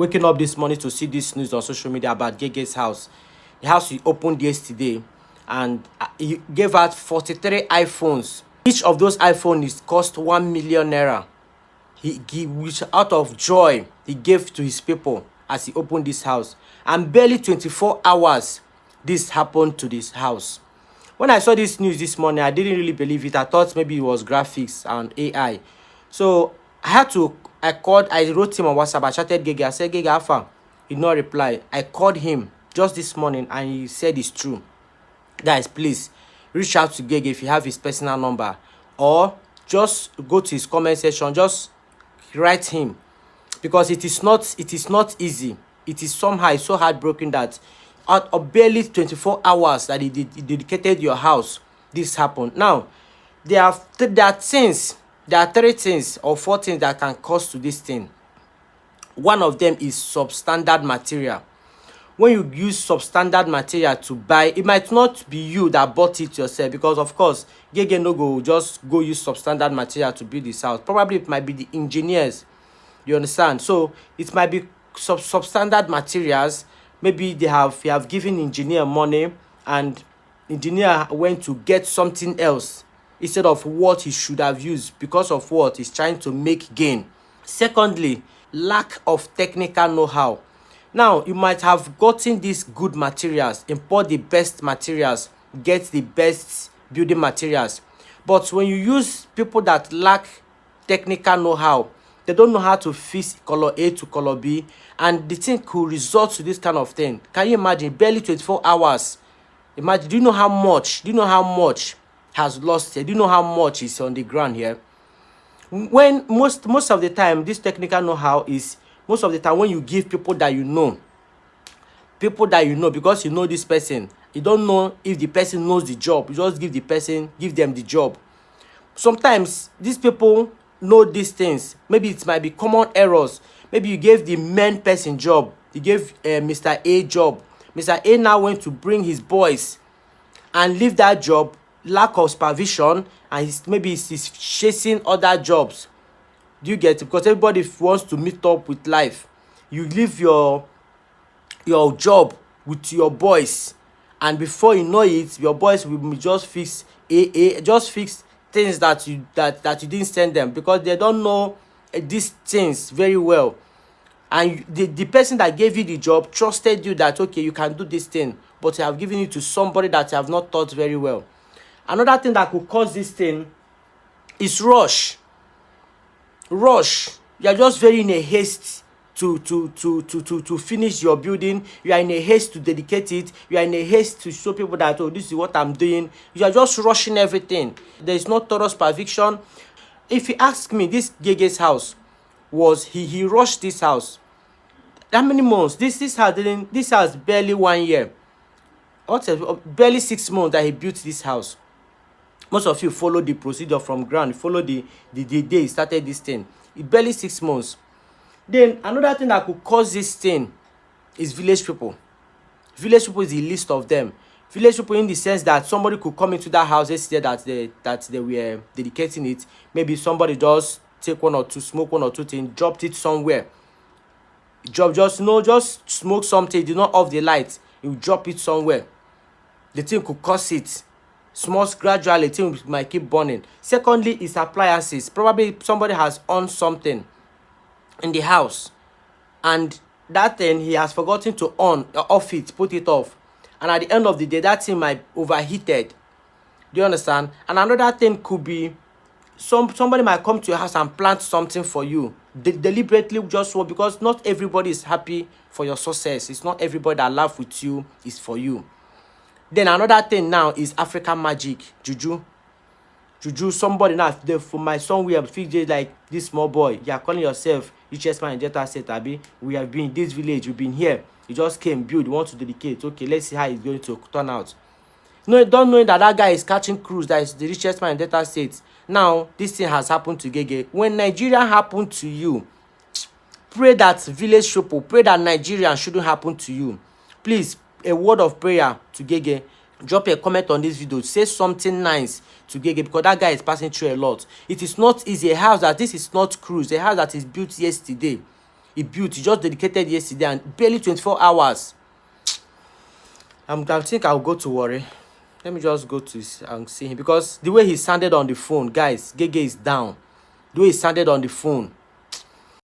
waking up this morning to see this news on social media about Ghe Ghe's house. The house he opened yesterday, and he gave out 43 iPhones. Each of those iPhones is cost 1 million naira. Which out of joy he gave to his people as he opened this house. And barely 24 hours this happened to this house. When I saw this news this morning, I didn't really believe it. I thought maybe it was graphics and AI. So I wrote him on WhatsApp. I chatted Ghe Ghe. I said, Ghe Ghe, Alpha. He did not reply. I called him just this morning and he said it's true. Guys, please reach out to Ghe Ghe if you have his personal number, or just go to his comment section, just write him, because it is not easy. It is somehow it's so heartbroken that out of barely 24 hours that he dedicated your house, this happened. Now there are three things or four things that can cause to this thing. One of them is substandard material. When you use substandard material to buy, it might not be you that bought it yourself, because of course Ghe Ghe no go just go use substandard material to build this house. Probably it might be the engineers, you understand? So it might be substandard materials. Maybe he have given engineer money, and engineer went to get something else instead of what he should have used, because of what he's trying to make gain. Secondly, lack of technical know-how. Now you might have gotten these good materials, import the best materials, get the best building materials, but when you use people that lack technical know-how, they don't know how to fix color A to color B, and the thing could result to this kind of thing. Can you imagine? Barely 24 hours. Imagine. Do you know how much has lost here? Do you know how much is on the ground here? When most of the time, this technical know-how is most of the time when you give people that you know, because you know this person. You don't know if the person knows the job. You just give them the job. Sometimes these people know these things. Maybe it might be common errors. Maybe you gave the main person job. You gave Mr. A job. Mr. A now went to bring his boys and leave that job. Lack of supervision, and maybe he's chasing other jobs. Do you get it? Because everybody wants to meet up with life. You leave your job with your boys, and before you know it, your boys will just fix things that you didn't send them, because they don't know these things very well. And the person that gave you the job trusted you that, okay, you can do this thing, but you have given it to somebody that you have not taught very well. Another thing that could cause this thing is rush. You are just very in a haste to finish your building. You are in a haste to dedicate it. You are in a haste to show people that, oh, this is what I'm doing. You are just rushing everything. There is no thorough supervision. If you ask me, this Ghe Ghe's house was he rushed this house. How many months? This house barely 1 year. Barely 6 months that he built this house. Most of you follow the procedure from ground. Follow the day he started this thing. It barely 6 months. Then another thing that could cause this thing is village people. Village people is the least of them. Village people in the sense that somebody could come into that house yesterday that they were dedicating it. Maybe somebody just smoke one or two things, dropped it somewhere. Just smoke something, did not off the light. You drop it somewhere. The thing could cause it. Gradually, the thing might keep burning. Secondly, is appliances. Probably somebody has on something in the house, and that thing he has forgotten to off it, put it off, and at the end of the day, that thing might overheated. Do you understand? And another thing could be somebody might come to your house and plant something for you deliberately, just because not everybody is happy for your success. It's not everybody that laugh with you is for you. Then another thing now is African magic, juju. Somebody now, for my son, we have figured like this small boy. You are calling yourself richest man in Delta State, Abi. We have been in this village. We've been here. You just came, build, you want to dedicate. Okay, let's see how it's going to turn out. No, don't know that guy is catching cruise. That is the richest man in Delta State. Now this thing has happened to Ghe Ghe. When Nigeria happened to you, pray that village people, pray that Nigeria shouldn't happen to you. Please, a word of prayer to Ghe Ghe. Drop a comment on this video. Say something nice to Ghe Ghe, because that guy is passing through a lot. It is not easy. A house that this is not cruise. A house that is built yesterday. he built. He just dedicated yesterday and barely 24 hours. I think I'll go to Warri. Let me just go to and see him, because the way he sounded on the phone, guys, Ghe Ghe is down. The way he sounded on the phone,